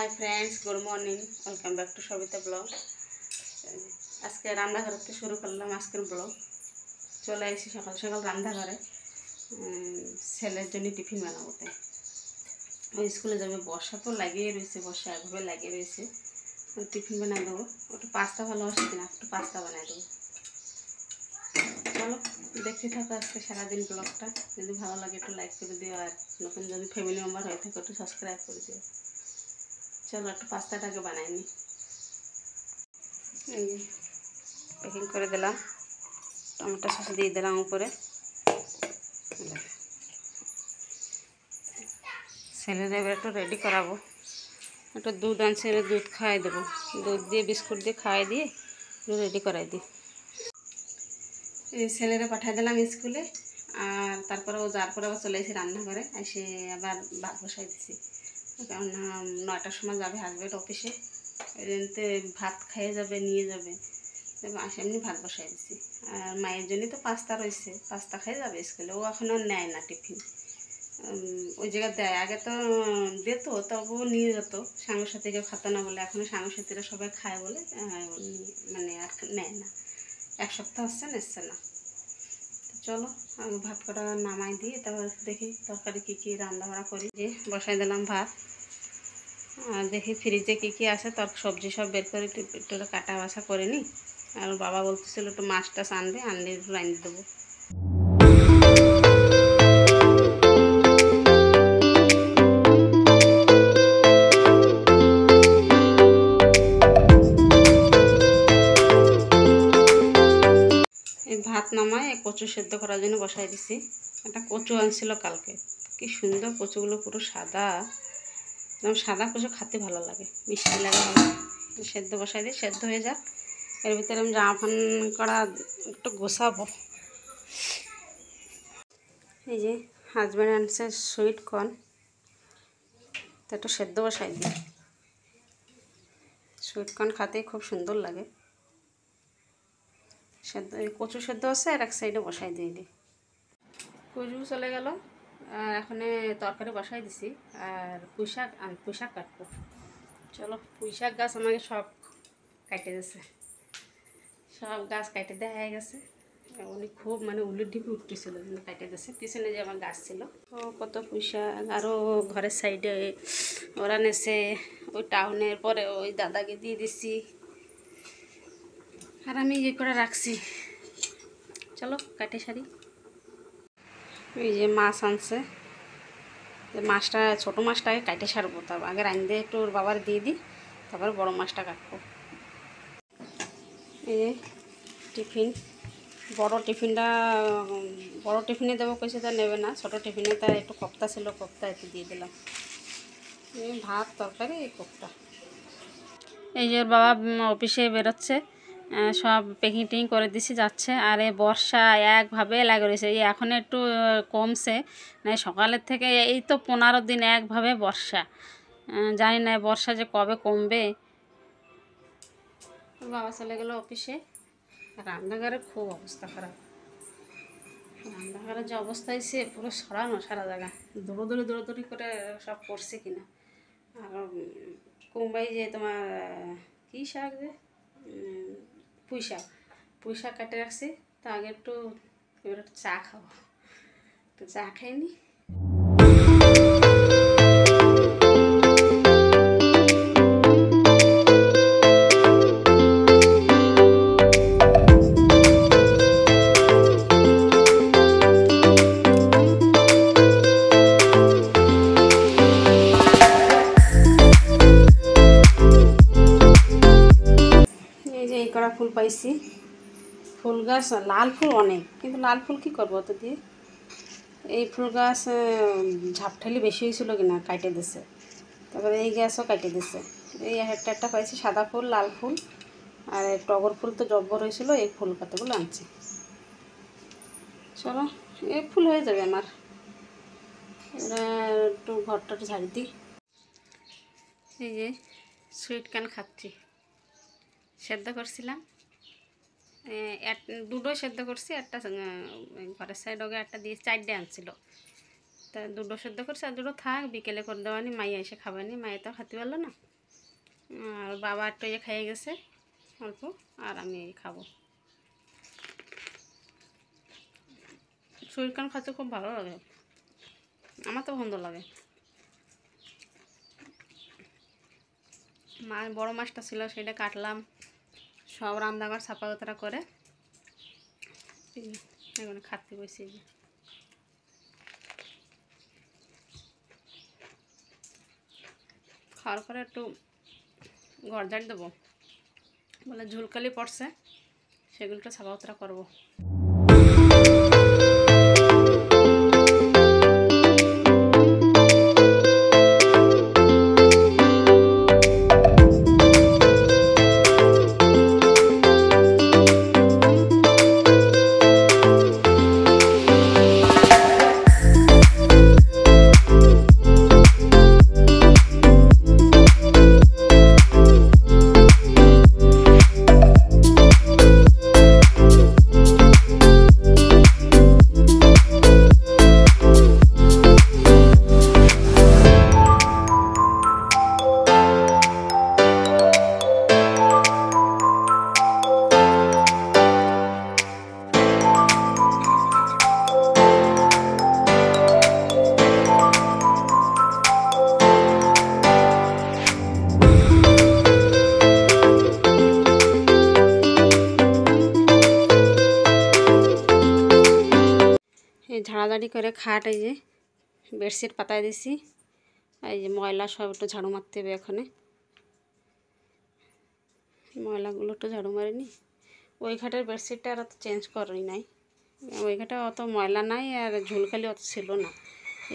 Hi friends, good morning, welcome back to Savita blog. आज के रान्नाघर से शुरू करलाम आजकेर ब्लॉग। चले आइছি सकाल सकाल रान्नाघरे ছেলের জন্য টিফিন বানাবো। তাই ওই স্কুলে যাবে, বর্ষা তো লাগিয়ে রয়েছে, বর্ষা একভাবে লাগিয়ে রয়েছে। টিফিন বানিয়ে দেবো। একটু পাস্তা ভালোবাসি কিনা, একটু পাস্তা বানিয়ে দেবো। চলো দেখতে থাকো আজকে সারাদিন ব্লগটা। যদি ভালো লাগে একটু লাইক করে দিও, আর নতুন যদি ফ্যামিলি মেম্বার হয়ে থাকে একটু সাবস্ক্রাইব করে দিও। चलो एक पास्ताटाके बनाई नी। पैकिंग कर दिलाम, टमेटो सस दिए दिलाम ऊपरे। सेलेरे एबार एकटु रेडी कराबो। एकटु दूध आनছে, दूध खाई देबो। दूध दिए बिस्कुट दिए खाई दिए रेडी कराई दी। सेलेरे पाठाई दिलाम स्कूले, और तारपरे ओ जार परे चले एসে রান্না করে এসে আবার ভাত বসাই দিছি। কারণ 9টার সময় যাবে হাজব্যান্ড অফিসে, এদিনতে ভাত খেয়ে যাবে, নিয়ে যাবে। আসে এমনি ভাত বসাই দিছি। আর মায়ের জন্যই তো পাস্তা রয়েছে, পাস্তা খেয়ে যাবে স্কুলে। ও এখনও নেয় না টিফিন, ওই জায়গায় দেয়। আগে তো দিত, তবুও নিয়ে যেত, সাংসাথী কেউ খাতো না বলে। এখনও সাংসাথীরা সবাই খায় বলে মানে আর নেয় না। এক সপ্তাহ হচ্ছে নিচ্ছে না। চলো আমি ভাত কটা নামাই দিয়ে তারপর দেখি তরকারি কী কী রান্নাবাড়া করি। যে বসাই দিলাম ভাত, আর দেখি ফ্রিজে কী কী আছে, তর সবজি সব বের করে একটু কাটা বাছা করে নিই। আর বাবা বলতেছিল একটু মাছ টাছ আনবে, আনলে একটু রান্না দেবো। ভাত নামায় কচু সেদ্ধ করার জন্য বসাই দিছি। একটা কচু আনছিল কালকে, কি সুন্দর কচুগুলো, পুরো সাদা, একদম সাদা কচু, খেতে ভালো লাগে, মিষ্টি লাগে ভালো। সেদ্ধ বসাই দিই, সেদ্ধ হয়ে যাক। এর ভিতরে আমি জামা প্যান্ট করা একটু গোছাবো। এই যে হাজব্যান্ড আনছে সুইট কর্ন, তো একটু সেদ্ধ বসাই দিই। সুইট কর্ন খেতে খুব সুন্দর লাগে। সেদ্ধ কচু সেদ্ধ আছে, আর এক সাইডে বসাই দিয়ে দিই। কচু চলে গেল, আর এখন তরকারি বসাই দিছি। আর পুঁই শাক কাটবো। চলো, পুঁই শাক গাছ আমাকে সব কাটে দিয়েছে, সব গাছ কাটে দেওয়া হয়ে গেছে। উনি খুব মানে উলির ঢিপে উঠতেছিল, কিন্তু কাটে দিয়েছে। পিছনে যে আমার গাছ ছিল, ও কত পুঁই শাক। আরও ঘরের সাইডে ওরা নেছে, ওই টাউনের পরে ওই দাদাকে দিয়ে দিছি, আর আমি ইয়ে করে রাখছি। চলো কাটে সারি। এই যে মাছ আনছে, মাছটা ছোটো মাছটাকে কাটে সারবো, তারপর আগে রাঁধতে একটু ওর বাবার দিয়ে দিই, তারপরে বড়ো মাছটা কাটবো। এই যে টিফিন, বড় টিফিনে দেবো কইছে, তা নেবে না। ছোটো টিফিনে তার একটু কোপ্তা ছিল, কোপ্তা একটু দিয়ে দিলাম। ভাত তরকারি কোপ্তা। এই যে বাবা অফিসে বেরোচ্ছে, সব প্যাকিং টেকিং করে দিছি, যাচ্ছে। আর এই বর্ষা একভাবে লাগে রয়েছে, এই এখন একটু কমছে, মানে সকালের থেকে এই তো 15 দিন একভাবে বর্ষা। জানি না বর্ষা যে কবে কমবে। বাবা চলে গেল অফিসে। রান্নাঘরে খুব অবস্থা খারাপ, রান্নাঘরের যে অবস্থা হয়েছে, পুরো সরানো সারা জায়গা, দৌড়োদৌড়ি করে সব করছে কিনা। আর কুমড়াই যে তোমার কী শাক, যে পুঁই শাক কাটে রাখছি। তা আগে একটু এবার একটু চা খাবো, তো চা খাইনি। কড়া ফুল পাইছি, ফুল গাছ, লাল ফুল অনেক, কিন্তু লাল ফুল কী করবো অত দিয়ে। এই ফুল গাছ ঝাপঠালি বেশি হয়েছিল কিনা, কাটে দিছে। তারপরে এই গাছও কাটে দিছে। এই একটা পাইছি সাদা ফুল, লাল ফুল, আর টগর ফুল তো জব্বর হয়েছিল, এই ফুল পাতাগুলো আনছি। চলো, এই ফুল হয়ে যাবে আমার। এবার একটু ঘরটা একটু ঝাড়ি দিই। এই যে সুইট কর্ন খাচ্ছি, সেদ্ধ করছিলাম, দুটো সেদ্ধ করছি, একটা ঘরের সাইড ওকে একটা দিয়ে 4টে আনছিল, তা দুটো সেদ্ধ করছি, আর দুটো থাক, বিকেলে করে দেওয়ানি, মাইয়া এসে খাবানি, মাইয়া তো খেতে পারলো না। আর বাবা একটু খেয়ে গেছে অল্প, আর আমি খাবো। সুইট কর্ন খেতে খুব ভালো লাগে, আমার তো ভালো লাগে। বড় মাছটা ছিল সেটা কাটলাম, সব রান্নাঘর ছাপা উতরা করে এখন খাতে বসে। খাওয়ার পরে একটু ঘর ঝাড় দেবো, বলে ঝুলকালি পড়ছে, সেগুলোটা ছাপা উতরা করবো। ঝাড়াঝাড়ি করে খাট, এই যে বেডশিট পাতায় দিছি, এই যে ময়লা সব একটু ঝাড়ু মারতে হবে। এখানে ময়লাগুলো একটু ঝাড়ু মারিনি। ওই ঘাটের বেডশিটটা আর অত চেঞ্জ করি নাই, ওই ঘাটে অত ময়লা নাই আর ঝুলকালি অত ছিল না।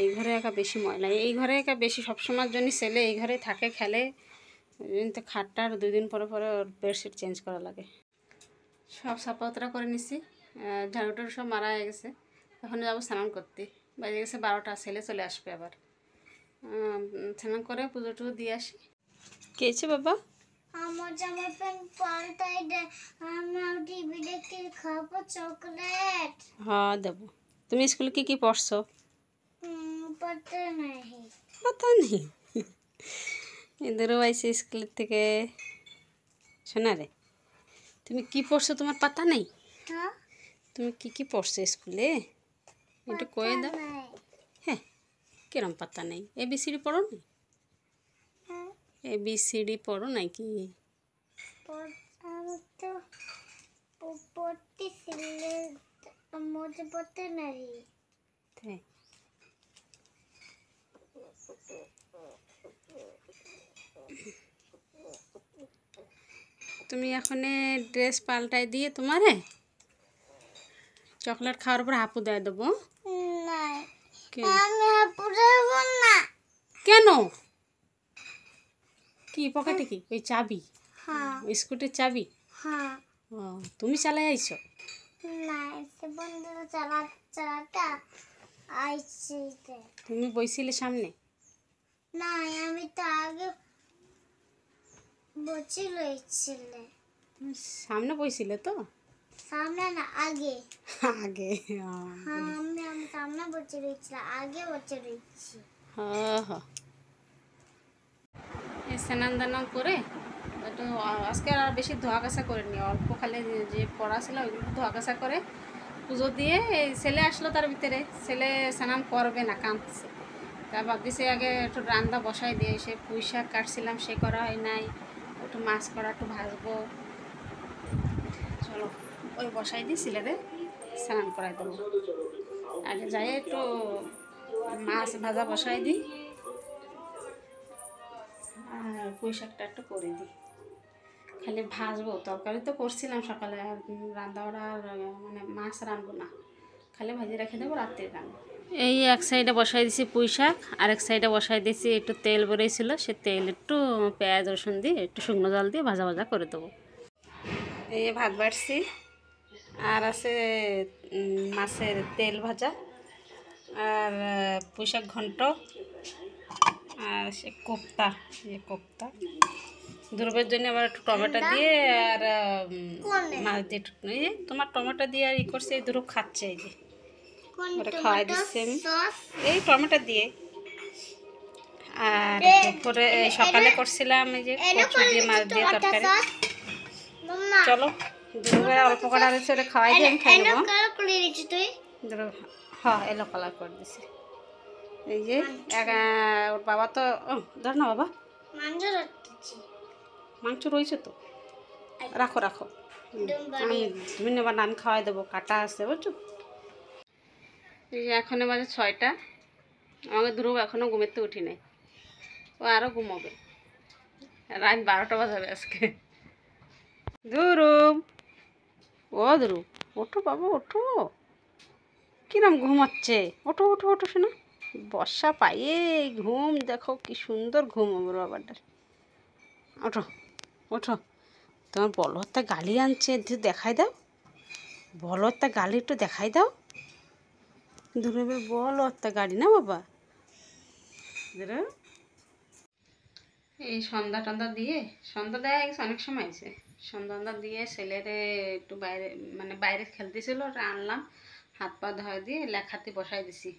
এই ঘরে একা বেশি ময়লা, এই ঘরে একা বেশি সবসময়ের জন্য ছেলে এই ঘরে থাকে খেলে, ওই জন্য তো খাটটা আর 2 দিন পরে পরে ওর বেডশিট চেঞ্জ করা লাগে। সব সাফাতরা করে নিছি, ঝাড়ুটার সব মারা হয়ে গেছে। এখন যাবো স্নান করতে, বাজে গেছে 12টা, ছেলে চলে আসবে আবার। স্নান করে পুজো টুজো দিয়ে আসি। খেয়েছে বাবা? আমার জামা প্যান্ট পাল্টাই দে, আমার টিভি দেখতে খাবো চকলেট। হ্যাঁ দেবো। তুমি স্কুলে কি কি পড়ছো? পড়তে নাই। পতা নেই? এদেরও আইসে স্কুল থেকে। শোনা রে, তুমি কি পড়ছো তোমার পাতা নেই? হ্যাঁ, তুমি কি কি পড়ছো স্কুলে একটু কয়ে দাও। হ্যাঁ, কিরম পাতা নেই? ABCD পড়ো না? ABCD পড়ো নাকি? আমি তো পড়তেছিলে, মধ্যে পড়তে নাই। তুমি এখন ড্রেস পাল্টাই দিয়ে তোমারে চকলেট খাওয়ার পর হাপু দিয়ে দেবো। আমি হাপু দেব না। কেন? কি পকেটে কি ওই চাবি? হ্যাঁ, স্কুটির চাবি? হ্যাঁ। ও, তুমি চালাই আইছো? না, সে বন্ধু চালাটা আইছে। তুমি বইছিলে সামনে? না, আমি তো আগে বসে রয়েছিলে। তুমি সামনে বইছিলে তো? সামনে না, আগে। আগে? হ্যাঁ, আমি সামনে বসে রয়েছিলাম, আগে বসে রয়েছি। হ্যাঁ হ্যাঁ। স্নান দান করে একটু আজকে আর বেশি ধোয়া কাচা করিনি, অল্প খালি যে পড়া ছিল ওইগুলো ধোয়া কাচা করে পুজো দিয়ে ছেলে আসলো, তার ভিতরে ছেলে স্নান করবে না, কাঁদছে। তা ভাবতেছি আগে একটু রান্না বসাই দিয়ে, সে পুঁই শাক কাটছিলাম সে করা হয় নাই, একটু মাছ করা একটু ভাজবো। চলো ওই বসাই দিই, ছেলেরে স্নান করাই দেবো। আগে যাই একটু মাছ ভাজা বসাই দিই আর পুঁই শাকটা একটু করে দিই, খালি ভাজবো। তরকারি তো করছিলাম সকালে, আর রান্না বাড়া আর মানে মাছ রানবো না, খালি ভাজি রেখে দেবো, রাত্রে রান্না। এই এক সাইডে বসাই দিয়েছি পুঁই শাক, আর এক সাইডে বসাই দিয়েছি একটু তেল বেরিয়েছিল, সে তেল একটু পেঁয়াজ রসুন দিয়ে একটু শুকনো জল দিয়ে ভাজা ভাজা করে দেবো। এই ভাত বাড়ছি, আর আছে মাছের তেল ভাজা, আর পুঁই শাক ঘন্ট, আর সে কোপ্তা, কোপ্তা দুর্বের জন্য আবার একটু টমেটো দিয়ে আর মাছ দিয়ে এই যে তোমার টমেটো দিয়ে আর ই করছে, এই দুটো খাচ্ছে, এই যে ওটা খাওয়াই দিচ্ছে আমি এই টমেটো দিয়ে। আর আর দুপুরে সকালে করছিলাম এই যে কচু দিয়ে মাছ দিয়ে তরকারি। চলো দুপুরে অল্প কটা রয়েছে, ওটা খাওয়াই দিয়ে আমি খাই নেবো। হ্যাঁ এলো কালার করে দিছি। এই যে ওর বাবা তো ধর না বাবা, মাংস রয়েছে তো, রাখো রাখো, তুমি নেবার নান খাওয়াই দেবো, কাটা আছে বুঝছো। এই যে এখন বাজে 6টা, আমাকে ধ্রুব এখনও ঘুমেতে উঠি নাই, ও আরও ঘুমাবে, রাত 12টা বাজাবে আজকে। ধ্রুব, ও ধ্রুব ওঠো বাবা ওঠো, কিরম ঘুমাচ্ছে, ওঠো ওঠো ওঠো শোনা, বর্ষা পাইয়ে ঘুম দেখো কি সুন্দর ঘুম আমার বাবাটার। ওঠো ওঠো, তোমার বলহত্যা গালি আনছে, দেখাই দাও, বলহত্যা গালি একটু দেখাই দাও। ধ্রুবের বলহত্যা গাড়ি না বাবা। এই সন্ধ্যা টন্ধা দিয়ে, সন্ধ্যা দেয় অনেক সময় আছে, সন্ধ্যা দিয়ে ছেলেরে একটু বাইরে মানে বাইরে খেলতেছিল, ওটা আনলাম, হাত পা ধোয়া দিয়ে লেখাতে বসাই দিছি।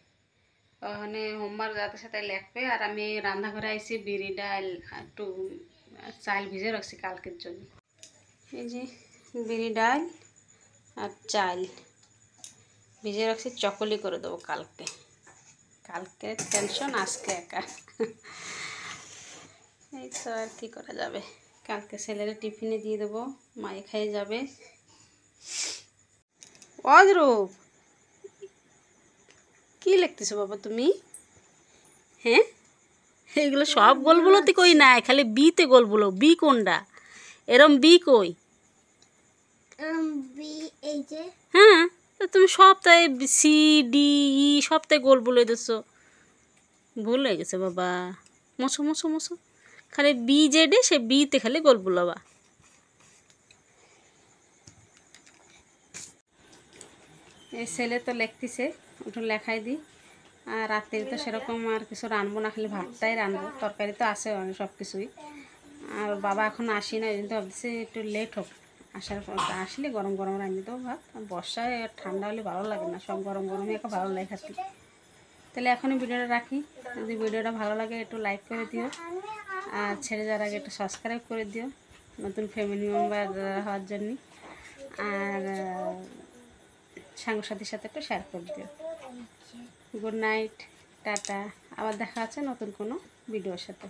ওখানে হোমওয়ার্ক যাতে সাথে লেখবে, আর আমি রান্নাঘরে আইছি বিরি ডাল একটু চাল ভিজে রাখছি কালকের জন্য। এই যে বিরি ডাল আর চাল ভিজে রাখছি, চকলি করে দেবো কালকে, কালকে টেনশন আজকে একা। এই তো আর কি করা যাবে, কালকে ছেলেরা টিফিনে দিয়ে দেবো, মায়ে খেয়ে যাবে। অদ্রুপ কি লিখতেছো বাবা তুমি? হ্যাঁ এইগুলো সব গোলগুলোতে কই নাই, খালি বিতে গোলগুলো, বি কোনটা এরম বি কই? হ্যাঁ তুমি সপ্তাহে সি ডি ই সপ্তাহে গোল বলে দিচ্ছ, ভুল হয়ে গেছে বাবা, মশো মশো মশো, খালি বি জেডে সে বিতে খালি গোল বুলাবা। এই ছেলে তো লিখতেছে, ওটা লেখাই দিই। আর রাত্রে তো সেরকম আর কিছু রানবো না, খালি ভাতটাই রানবো, তরকারি তো আছে সব কিছুই। আর বাবা এখন আসি না, কিন্তু ভাবছি একটু লেট হোক, আসার পর আসলে গরম গরম রান্নি দেবো ভাত। বর্ষায় ঠান্ডা হলে ভালো লাগে না, সব গরম গরমই একটা ভালো লাগে খেতে। তাহলে এখনই ভিডিওটা রাখি, যদি ভিডিওটা ভালো লাগে একটু লাইক করে দিও, আর ছেড়ে যাওয়ার আগে একটু সাবস্ক্রাইব করে দিও নতুন ফ্যামিলি মেম্বার হওয়ার জন্য, আর সাথীর সাথে একটু শেয়ার করে দিও। গুড নাইট, টাটা, আবার দেখা আছে নতুন কোনো ভিডিওর সাথে।